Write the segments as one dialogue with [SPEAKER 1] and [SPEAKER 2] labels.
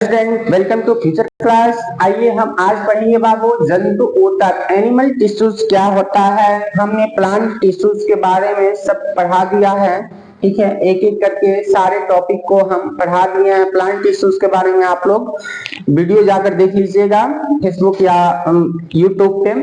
[SPEAKER 1] Student, welcome to future class. आइए हम आज पढ़ेंगे बाबू जंतु ऊतक, एनिमल टिश्यूज क्या होता है। हमने प्लांट टिश्यूज के बारे में सब पढ़ा दिया है, ठीक है। एक एक करके सारे टॉपिक को हम पढ़ा दिए हैं। प्लांट टिश्यूज के बारे में आप लोग वीडियो जाकर देख लीजिएगा फेसबुक या यूट्यूब पे।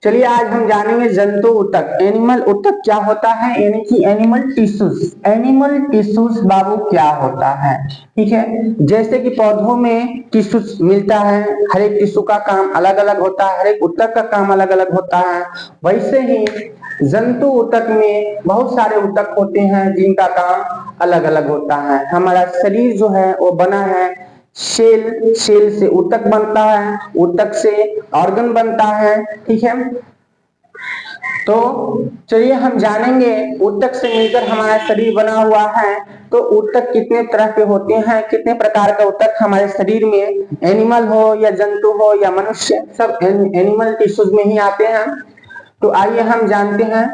[SPEAKER 1] चलिए आज हम जानेंगे जंतु ऊतक, एनिमल ऊतक क्या होता है, यानी कि एनिमल टिश्यूज। एनिमल टिश्यूज बाबू क्या होता है, ठीक है। जैसे कि पौधों में टिश्यूज मिलता है, हर एक टिश्यू का काम अलग अलग होता है, हर एक ऊतक का काम अलग अलग होता है। वैसे ही जंतु ऊतक में बहुत सारे ऊतक होते हैं जिनका काम अलग अलग होता है। हमारा शरीर जो है वो बना है सेल, सेल से ऊतक बनता है, ऊतक से ऑर्गन बनता है, ठीक है। तो चलिए हम जानेंगे ऊतक से मिलकर हमारा शरीर बना हुआ है। तो ऊतक कितने तरह के होते हैं, कितने प्रकार का ऊतक हमारे शरीर में, एनिमल हो या जंतु हो या मनुष्य, सब एनिमल टिश्यूज में ही आते हैं। तो आइए हम जानते हैं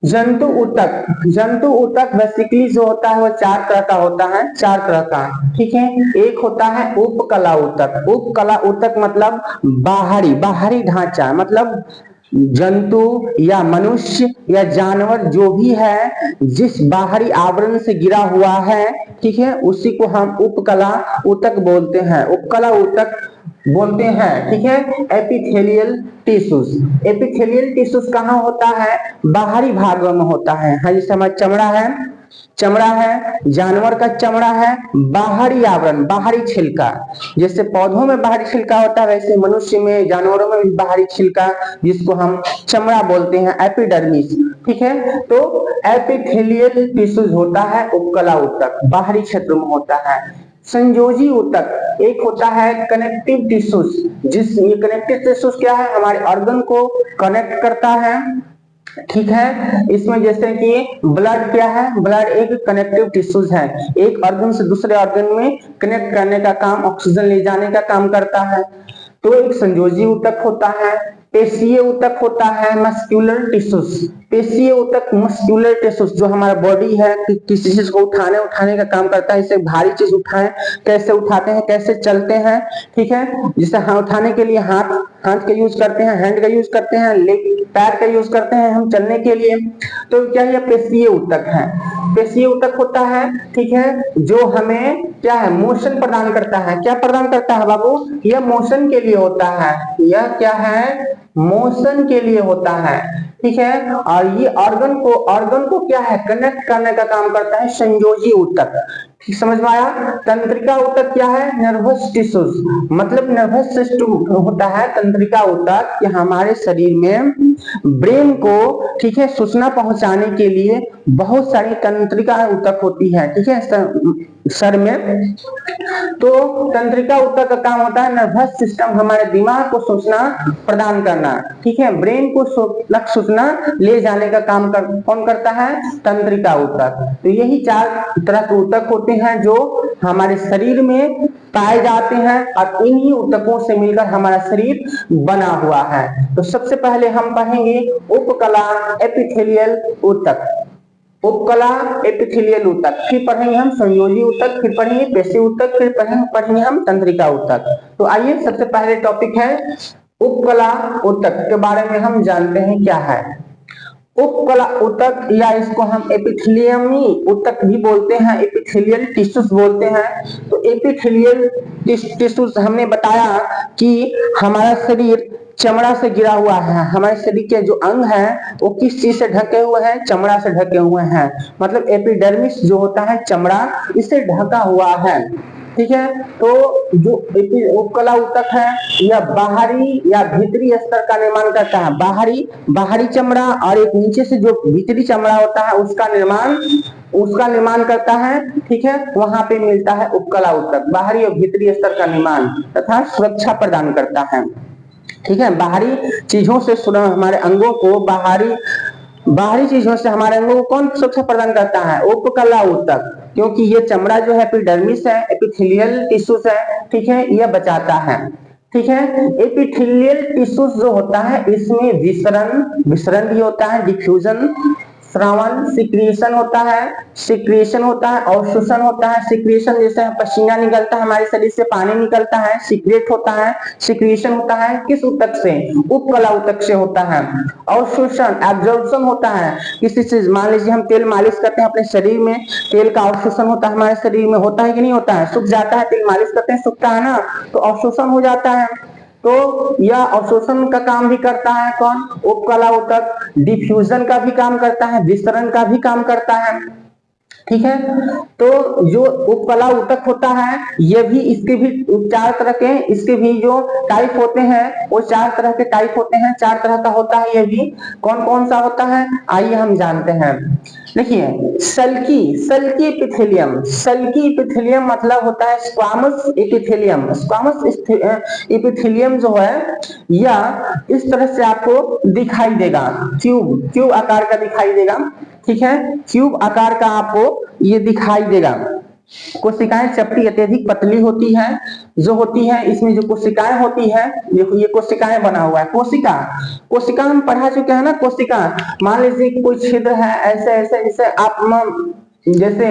[SPEAKER 1] जंतु ऊतक। जंतु ऊतक बेसिकली जो होता है वो चार तरह का होता है, चार तरह का, ठीक है। एक होता है उपकला ऊतक। उपकला ऊतक मतलब बाहरी ढांचा, मतलब जंतु या मनुष्य या जानवर जो भी है जिस बाहरी आवरण से गिरा हुआ है, ठीक है, उसी को हम उपकला ऊतक बोलते हैं, उपकला ऊतक बोलते हैं, ठीक है। Epithelial tissues. एपिथेलियल टिश्यूज कहाँ होता है, बाहरी भागों में होता है। हाँ, जैसे हमारा चमड़ा है, जानवर का चमड़ा है, बाहरी आवरण, बाहरी छिलका। जैसे पौधों में बाहरी छिलका होता है, वैसे मनुष्य में, जानवरों में भी बाहरी छिलका, जिसको हम चमड़ा बोलते हैं, एपिडर्मिस, ठीक है। तो एपिथेलियल टिश्यूज होता है उपकला ऊतक, बाहरी क्षेत्र में होता है। संयोजी ऊतक एक होता है कनेक्टिव टिश्यूज। ये कनेक्टिव टिश्यूज क्या है, हमारे ऑर्गन को कनेक्ट करता है, ठीक है। इसमें जैसे कि ब्लड क्या है, ब्लड एक कनेक्टिव टिश्यूज है, एक ऑर्गन से दूसरे ऑर्गन में कनेक्ट करने का काम, ऑक्सीजन ले जाने का काम करता है। तो एक संयोजी ऊतक होता है। पेशीय ऊतक होता है मस्कुलर टिश्यूज। पेशीय ऊतक मस्कुलर टिश्यूज जो हमारा बॉडी है, किसी चीज को उठाने का काम करता है। इसे भारी चीज उठाएं, कैसे उठाते हैं, कैसे चलते हैं, ठीक है। जिसे उठाने के लिए हाथ का यूज करते हैं, हैंड का यूज करते हैं, लेग पैर का यूज करते हैं हम चलने के लिए। तो क्या ये पेशीय ऊतक है। पेशीय ऊतक होता है, ठीक है, जो हमें क्या है, मोशन प्रदान करता है। क्या प्रदान करता है बाबू, यह मोशन के लिए होता है। यह क्या है, मोशन के लिए होता है, ठीक है। और ये ऑर्गन को क्या है, कनेक्ट करने का काम करता है संयोजी ऊतक, ठीक, समझ में आया। तंत्रिका ऊतक क्या है, नर्वस टिश्यूज, मतलब नर्वस सिस्टम होता है तंत्रिका ऊतक, कि हमारे शरीर में ब्रेन को, ठीक है, सूचना पहुंचाने के लिए बहुत सारी तंत्रिका ऊतक होती है, ठीक है, सर में। तो तंत्रिका ऊतक का काम होता है नर्वस सिस्टम, हमारे दिमाग को सूचना प्रदान करना, ठीक है, ब्रेन को सूचना ले जाने का काम कौन करता है, तंत्रिका ऊतक। तो यही चार तरह के ऊतक होते हैं जो हमारे शरीर में पाए जाते हैं, और इन्हीं ऊतकों से मिलकर हमारा शरीर बना हुआ है। तो सबसे पहले हम पढ़ेंगे उपकला एपिथेलियल ऊतक। उपकला एपिथेलियल ऊतक, फिर पढ़ेंगे हम संयोजी ऊतक, फिर पढ़ेंगे पेशी ऊतक, फिर पढ़ेंगे हम तंत्रिका ऊतक। तो आइए सबसे पहले टॉपिक है उपकला ऊतक के बारे में हम जानते हैं क्या है। उपकला ऊतक या इसको हम एपिथेलियमी ऊतक भी बोलते हैं, एपिथेलियल टिश्यूज बोलते हैं। तो एपिथेलियल टिश्यूज हमने बताया कि हमारा शरीर चमड़ा से गिरा हुआ है। हमारे शरीर के जो अंग हैं वो किस चीज से ढके हुए हैं, चमड़ा से ढके हुए हैं। मतलब एपिडर्मिस जो होता है चमड़ा, इससे ढका हुआ है, ठीक है। तो जो उपकला ऊतक है यह बाहरी या भीतरी स्तर का निर्माण करता है। बाहरी चमड़ा और एक नीचे से जो भीतरी चमड़ा होता है उसका निर्माण करता है, ठीक है। वहां पे मिलता है उपकला ऊतक, बाहरी और भीतरी स्तर का निर्माण तथा सुरक्षा प्रदान करता है, ठीक है। बाहरी चीजों से हमारे अंगों को बाहरी चीजों से हमारे अंगों को कौन सुरक्षा प्रदान करता है, उपकला ऊतक, क्योंकि ये चमड़ा जो है एपिडर्मिस है, एपिथेलियल टिश्यूज है, ठीक है, यह बचाता है, ठीक है। एपिथेलियल टिश्यूज जो होता है इसमें विसरण भी होता है, डिफ्यूजन श्रावण सिक्रीशन होता है, सिक्रीशन होता है, अवशोषण होता है। सिक्रीशन जैसे पसीना निकलता है, हमारे शरीर से पानी निकलता है, सिक्रेट होता है। सिक्रीशन होता है किस ऊतक से? उपकला ऊतक से होता है। अवशोषण एब्जॉर्प्शन होता है किसी चीज, मान लीजिए हम तेल मालिश करते हैं अपने शरीर में, तेल का अवशोषण होता है हमारे शरीर में, होता है कि नहीं होता है? सूख जाता है, तेल मालिश करते हैं सूखता है ना, तो अवशोषण हो जाता है। तो यह अवशोषण का काम भी करता है कौन? उपकला ऊतक। डिफ्यूजन का भी काम करता है, विस्तरण का भी काम करता है, ठीक है। तो जो उपकला ऊतक होता है ये भी, इसके भी चार तरह के, इसके भी जो टाइप होते हैं वो चार तरह के टाइप होते हैं, चार तरह का होता है ये भी। कौन कौन सा होता है आइए हम जानते हैं। देखिए सल्की, सल्की एपिथेलियम, सल्की एपिथेलियम मतलब होता है स्क्वामस एपिथेलियम। स्क्वामस एपिथेलियम जो है यह इस तरह से आपको दिखाई देगा, ट्यूब, ट्यूब आकार का दिखाई देगा, ठीक है। ट्यूब आकार का आपको ये दिखाई देगा। कोशिकाएं चपटी अत्यधिक पतली होती है, जो होती है इसमें जो कोशिकाएं होती है, देखो ये कोशिकाएं बना हुआ है। कोशिका, कोशिका हम पढ़ा चुके हैं ना। कोशिका मान लीजिए कोई छिद्र है, ऐसे ऐसे जैसे आप जैसे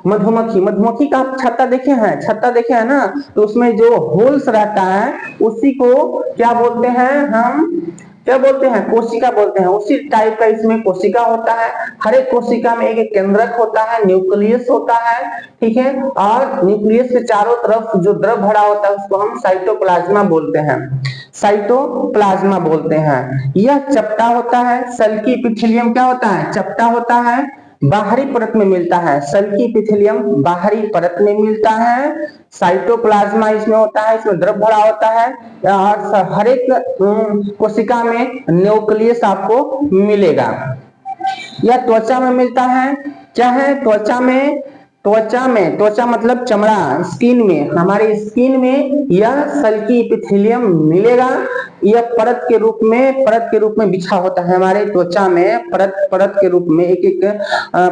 [SPEAKER 1] मधुमक्खी, मधुमक्खी का आप छत्ता देखे हैं, छत्ता देखे हैं ना, तो उसमें जो होल्स रहता है उसी को क्या बोलते हैं हम? क्या बोलते हैं? कोशिका बोलते हैं। उसी टाइप का इसमें कोशिका होता है। हर एक कोशिका में एक केंद्रक होता है, न्यूक्लियस होता है, ठीक है। और न्यूक्लियस के चारों तरफ जो द्रव भरा होता है उसको हम साइटोप्लाज्मा बोलते हैं, साइटोप्लाज्मा बोलते हैं। यह चपटा होता है। सल्की एपिथेलियम क्या होता है? चपटा होता है, बाहरी परत में मिलता है। सल्की एपिथेलियम बाहरी परत में मिलता है। साइटोप्लाज्मा इसमें होता है, इसमें द्रव भरा होता है। और हर एक कोशिका में न्यूक्लियस आपको मिलेगा। यह त्वचा में मिलता है। क्या है त्वचा में? त्वचा में, त्वचा मतलब चमड़ा, स्किन में, हमारे स्किन में यह सल्की एपिथेलियम मिलेगा। यह परत के रूप में, परत के रूप में बिछा होता है हमारे त्वचा में, परत परत के रूप में, एक एक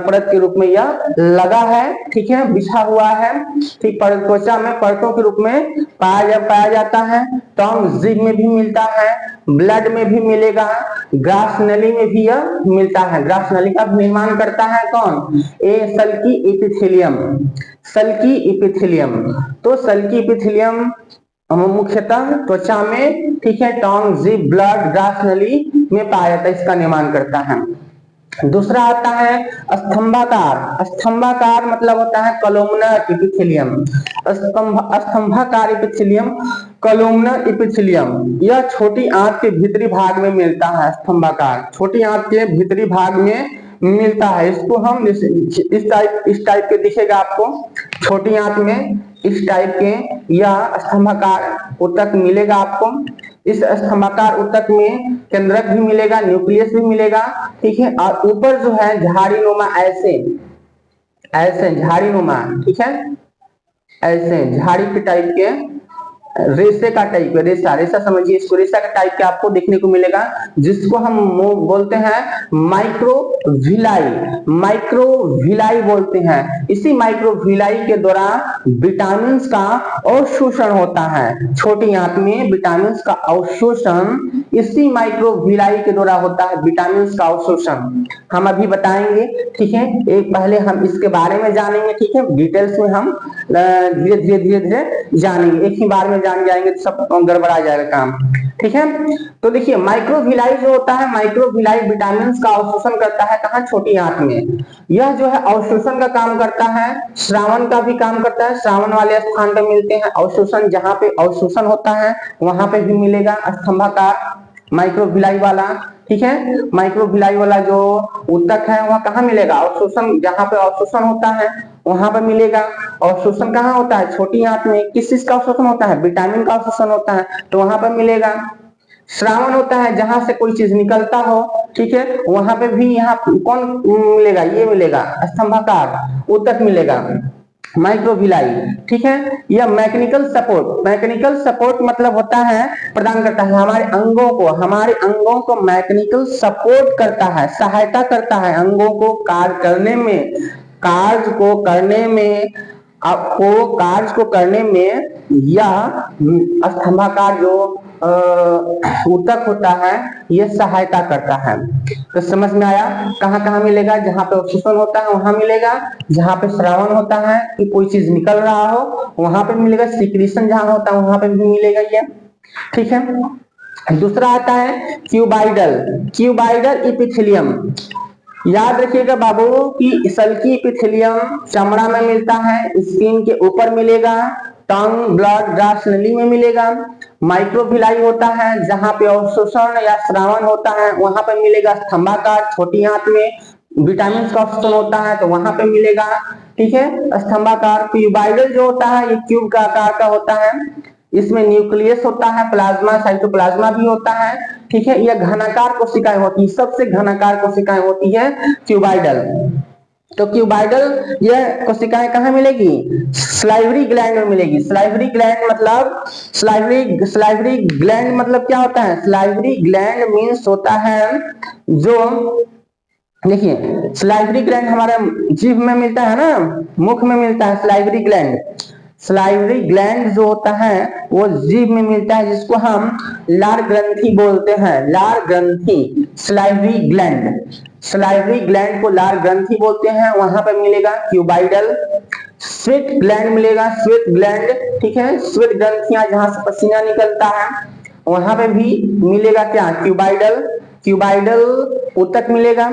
[SPEAKER 1] परत के रूप में यह लगा है, ठीक है, बिछा हुआ है, ठीक। त्वचा में परतों के रूप में पाया जाता है। टंग जिब में भी मिलता है, ब्लड में भी मिलेगा, ग्रास नली में भी यह मिलता है। ग्रास नली का निर्माण करता है कौन? ए सल्की एपिथेलियम, सल्की एपिथेलियम। तो सल्की एपिथेलियम मुख्यतः त्वचा में, ठीक है, टंग जिब ब्लड ग्रास नली में पाया जाता है, इसका निर्माण करता है। दूसरा आता है स्तंभाकार। स्तंभाकार मतलब होता है कॉलमनर एपिथेलियम। स्तंभाकार एपिथेलियम, कॉलमनर एपिथेलियम, यह छोटी आंत के भीतरी भाग में मिलता है। स्तंभाकार छोटी आंत के भीतरी भाग में मिलता है। इसको हम इस टाइप के दिखेगा आपको, छोटी आंत में इस टाइप के या स्तंभाकार ऊतक मिलेगा आपको। इस स्तंभाकार ऊतक में केंद्रक भी मिलेगा, न्यूक्लियस भी मिलेगा, ठीक है। और ऊपर जो है झाड़ीनुमा, ऐसे ऐसे झाड़ीनुमा, ठीक है, ऐसे झाड़ी के टाइप के, रेशे का टाइप है, रेशा, रेशा समझिए इसको, रेशा का टाइप के आपको देखने को मिलेगा, जिसको हम बोलते हैं माइक्रोविलाई, माइक्रोविलाई बोलते हैं। इसी माइक्रोविलाई के द्वारा विटामिन का अवशोषण होता है। छोटी आंत में विटामिन का अवशोषण इसी माइक्रोविलाई के द्वारा होता है। विटामिन का अवशोषण हम अभी बताएंगे, ठीक है। एक पहले हम इसके बारे में जानेंगे, ठीक है, डिटेल्स में हम धीरे धीरे धीरे धीरे जानेंगे। एक ही बार में जान जाएंगे तो सब गड़बड़ा जाएगा काम, ठीक है। तो देखिए माइक्रोविलाई जो होता है, माइक्रोविलाई विटामिन का अवशोषण करता है। कहाँ? छोटी आंत में। यह जो है अवशोषण का काम करता है, श्रावण का भी काम करता है। श्रावण वाले स्थान पे मिलते हैं अवशोषण, जहां पे अवशोषण होता है वहां पे भी मिलेगा स्तंभाकार माइक्रोविलाई वाला, ठीक है। माइक्रोविलाई वाला जो ऊतक है वह कहाँ मिलेगा? अवशोषण, जहां पे अवशोषण होता है वहां पर मिलेगा। अवशोषण कहाँ होता है? छोटी आंत में। किस चीज का अवशोषण होता है? विटामिन का अवशोषण होता है, तो वहां पर मिलेगा। श्रावण होता है जहां से कोई चीज निकलता हो, ठीक है, वहां पे भी यहाँ कौन मिलेगा? ये मिलेगा, स्तंभाकार ऊतक मिलेगा, माइक्रोविलाई, ठीक है। यह मैकेनिकल सपोर्ट, मैकेनिकल सपोर्ट मतलब होता है प्रदान करता है हमारे अंगों को, हमारे अंगों को मैकेनिकल सपोर्ट करता है, सहायता करता है अंगों को कार्य करने में, कार्य को करने में आपको कार्य को करने में यह स्तंभाकार जो ऊतक होता है यह सहायता करता है। तो समझ में आया, कहाँ कहाँ मिलेगा? जहाँ पे अवशोषण होता है वहां मिलेगा, जहाँ पे श्रावण होता है कि कोई चीज निकल रहा हो वहां पे मिलेगा, सिक्रीशन जहाँ होता है वहां पे भी मिलेगा ये, ठीक है। दूसरा आता है क्यूबाइडल, क्यूबाइडल इपिथेलियम। याद रखिएगा बाबू कि सल्की इपिथेलियम चमड़ा में मिलता है, स्किन के ऊपर मिलेगा, टंग ब्लड ड्रॉप्स नली में मिलेगा, माइक्रोविलाई होता है जहां पे अवशोषण या श्रावण होता है वहां पे मिलेगा, स्तंभाकार छोटी आंत में विटामिन का अवशोषण होता है तो वहां पे मिलेगा, ठीक है। स्तंभाकार क्यूबाइडल जो होता है ये क्यूब का आकार का होता है, इसमें न्यूक्लियस होता है, प्लाज्मा साइटोप्लाज्मा भी होता है, ठीक है। यह घनाकार कोशिकाएं होती है, सबसे घनाकार कोशिकाएं होती है क्यूबाइडल। तो क्यूबाइडल यह कोशिकाएं कहाँ मिलेगी? स्लाइवरी ग्लैंड में मिलेगी। स्लाइवरी ग्लैंड मतलब स्लाइवरी ग्लैंड मतलब क्या होता है? स्लाइवरी ग्लैंड मीन्स होता है जो, देखिए स्लाइवरी ग्लैंड हमारे जीभ में मिलता है ना, मुख में मिलता है स्लाइवरी ग्लैंड। स्लाइवरी ग्लैंड जो होता है वो जीभ में मिलता है जिसको हम लार ग्रंथि बोलते हैं, लार ग्रंथि। स्लाइवरी ग्लैंड, स्लाइवरी ग्लैंड को लार ग्रंथि बोलते हैं, वहां पर मिलेगा क्यूबाइडल। स्वेट ग्लैंड मिलेगा, स्वेट ग्लैंड, ठीक है। स्वेट ग्रंथियां जहां से पसीना निकलता है वहां पे भी मिलेगा क्या? क्यूबाइडल। क्यूबाइडल ऊतक मिलेगा।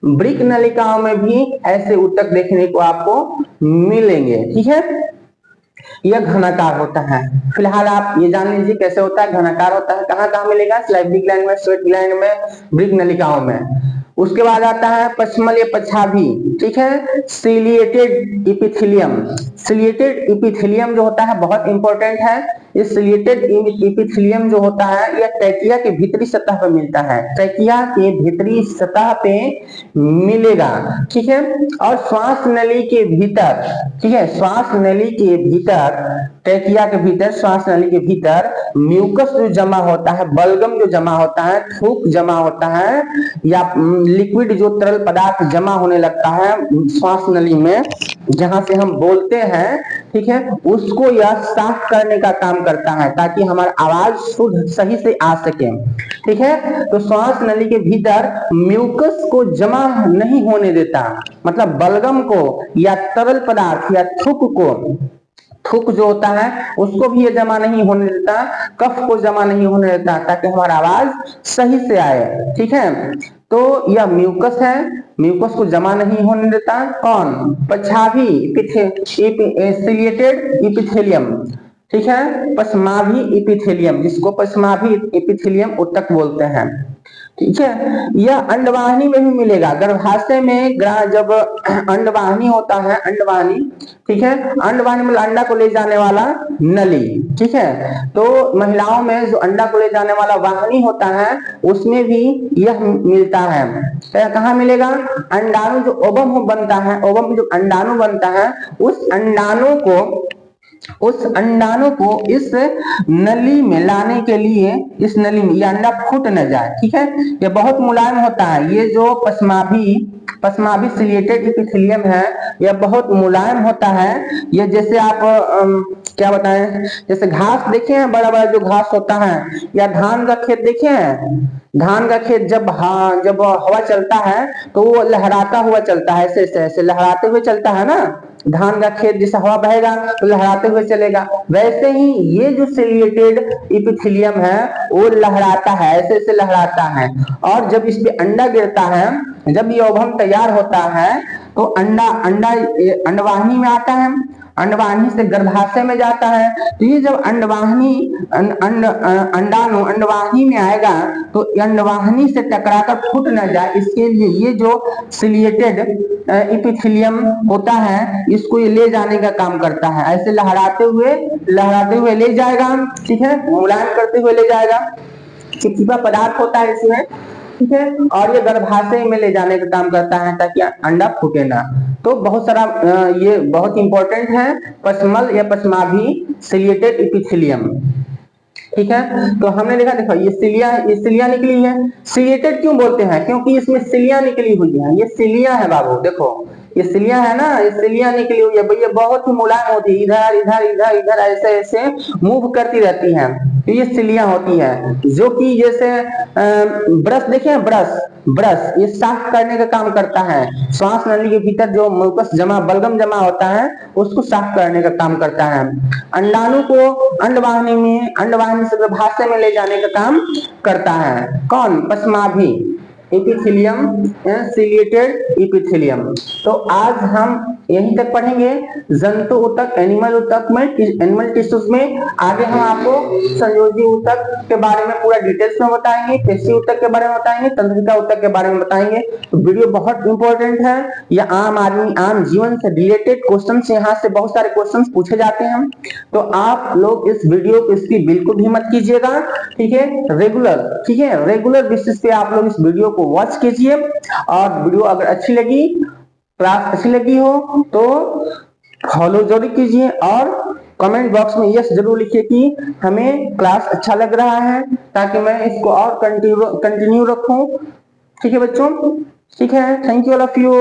[SPEAKER 1] ब्रिक नलिकाओं में भी ऐसे ऊतक देखने को आपको मिलेंगे, ठीक है। यह घनाकार होता है। फिलहाल आप ये जान लीजिए कैसे होता है, घनाकार होता है। कहाँ कहाँ मिलेगा? स्लाइवरी ग्लैंड में, स्वेट ग्लैंड में, ब्रिक नलिकाओं में। उसके बाद आता है पश्चिमल या पछाभी, ठीक है। सिलिएटेड इपिथेलियम, सिलिएटेड इपिथेलियम जो होता है बहुत इंपॉर्टेंट है। ये सिलिएटेड इपिथेलियम जो होता है यह ट्रैकिया के भीतरी सतह पर मिलता है, ट्रैकिया के भीतरी सतह पे मिलेगा, ठीक है। और श्वास नली के भीतर, ठीक है, श्वास नली के भीतर, ट्रैकिया के भीतर, श्वास नली के भीतर म्यूकस जो जमा होता है, बलगम जो जमा होता है, थूक जमा होता है, या लिक्विड जो तरल पदार्थ जमा होने लगता है श्वास नली में जहां से हम बोलते हैं, ठीक है, उसको यह साफ करने का काम करता है ताकि हमारा आवाज शुद्ध सही से आ सके, ठीक है। तो श्वास नली के भीतर म्यूकस को जमा नहीं होने देता, मतलब बलगम को या तरल पदार्थ या थूक को, थूक जो होता है उसको भी ये जमा नहीं होने देता, कफ को जमा नहीं होने देता ताकि हमारा आवाज सही से आए, ठीक है। तो यह म्यूकस है, म्यूकस को जमा नहीं होने देता। कौन? पछाभी सिलिएटेड इपिथेलियम, ठीक है, पश्माभी इपिथेलियम, जिसको पश्माभी इपिथेलियम ऊतक बोलते हैं, ठीक है। यह अंडवाहिनी में भी मिलेगा, गर्भाशय में जब अंडवाहिनी होता है, अंडवाहिनी, ठीक है, अंडवाहिनी मतलब अंडा को ले जाने वाला नली, ठीक है। तो महिलाओं में जो अंडा को ले जाने वाला वाहिनी होता है उसमें भी यह मिलता है। कहाँ मिलेगा? अंडाणु जो ओवम बनता है, ओवम जो अंडाणु बनता है उस अंडाणु को इस नली में लाने के लिए, इस नली में ये अंडा फूट न जाए, ठीक है। ये बहुत मुलायम होता है, ये जो पश्माभी सिलिएटेड इपिथेलियम है यह बहुत मुलायम होता है। ये जैसे आप क्या बताएं, जैसे घास देखे हैं, बड़ा बड़ा जो घास होता है, या धान का खेत देखे हैं, धान का खेत जब हवा चलता है तो वो लहराता हुआ चलता है, ऐसे ऐसे लहराते हुए चलता है ना, धान का खेत जैसे हवा बहेगा तो लहराते हुए चलेगा, वैसे ही ये जो सिलिएटेड इपिथेलियम है वो लहराता है, ऐसे ऐसे लहराता है। और जब इस पे अंडा गिरता है, जब ये ओवम तैयार होता है तो अंडवाहिनी में आता है, अंडवाहिनी से गर्भाशय में जाता है। तो ये जब अंडाणु अंडवाहिनी में आएगा तो अंडवाहिनी से टकराकर फूट न जाए इसके लिए ये जो सिलिएटेड इपिथेलियम होता है इसको ये ले जाने का काम करता है, ऐसे लहराते हुए ले जाएगा, ठीक है, मुलायम करते हुए ले जाएगा, चिपचिपा पदार्थ होता है इसमें, ठीक है। और ये गर्भाशय में ले जाने का काम करता है ताकि अंडा फूटे ना। तो बहुत सारा ये बहुत इंपॉर्टेंट है, पश्मल या पश्माभी सिलिएटेड इपिथेलियम। ठीक है। तो हमने देखा, देखो ये सिलिया निकली है। सिलिएटेड क्यों बोलते हैं? क्योंकि इसमें सिलिया निकली हुई है। ये सिलिया है बाबू, देखो ये सिलिया है ना, ये सिलिया निकली हुई है भैया, बहुत ही मुलायम होती है, इधर इधर इधर इधर ऐसे ऐसे मूव करती रहती है। तो ये सिलिया होती है, जो कि जैसे ब्रश देखे, ब्रश ब्रश ये साफ करने का काम करता है। श्वास नली के भीतर जो म्यूकस जमा, बलगम जमा होता है, उसको साफ करने का काम करता है। अंडाणु को अंडवाहिनी से गर्भाशय में ले जाने का काम करता है। कौन? पश्माभि इपिथेलियम, सिलिएटेड इपिथेलियम। तो आज हम यहीं तक पढ़ेंगे, जंतु ऊतक, एनिमल ऊतक में, एनिमल टिश्यूज में। आगे हम आपको संयोजी ऊतक के बारे में पूरा डिटेल्स में बताएंगे, पेशी ऊतक के बारे में बताएंगे, तंत्रिका ऊतक के बारे में बताएंगे। तो वीडियो बहुत इंपॉर्टेंट है, यह आम आदमी, आम जीवन से रिलेटेड क्वेश्चन, यहाँ से बहुत सारे क्वेश्चन पूछे जाते हैं। तो आप लोग इस वीडियो को इसकी बिल्कुल भी मत कीजिएगा, ठीक है। रेगुलर, ठीक है, रेगुलर बेसिस पे आप लोग इस वीडियो को वॉच कीजिए। और वीडियो अगर अच्छी लगी, क्लास अच्छी लगी हो तो फॉलो जरूर कीजिए, और कमेंट बॉक्स में यस जरूर लिखिए कि हमें क्लास अच्छा लग रहा है, ताकि मैं इसको और कंटिन्यू रखूं। ठीक है बच्चों, ठीक है। Thank you all of you.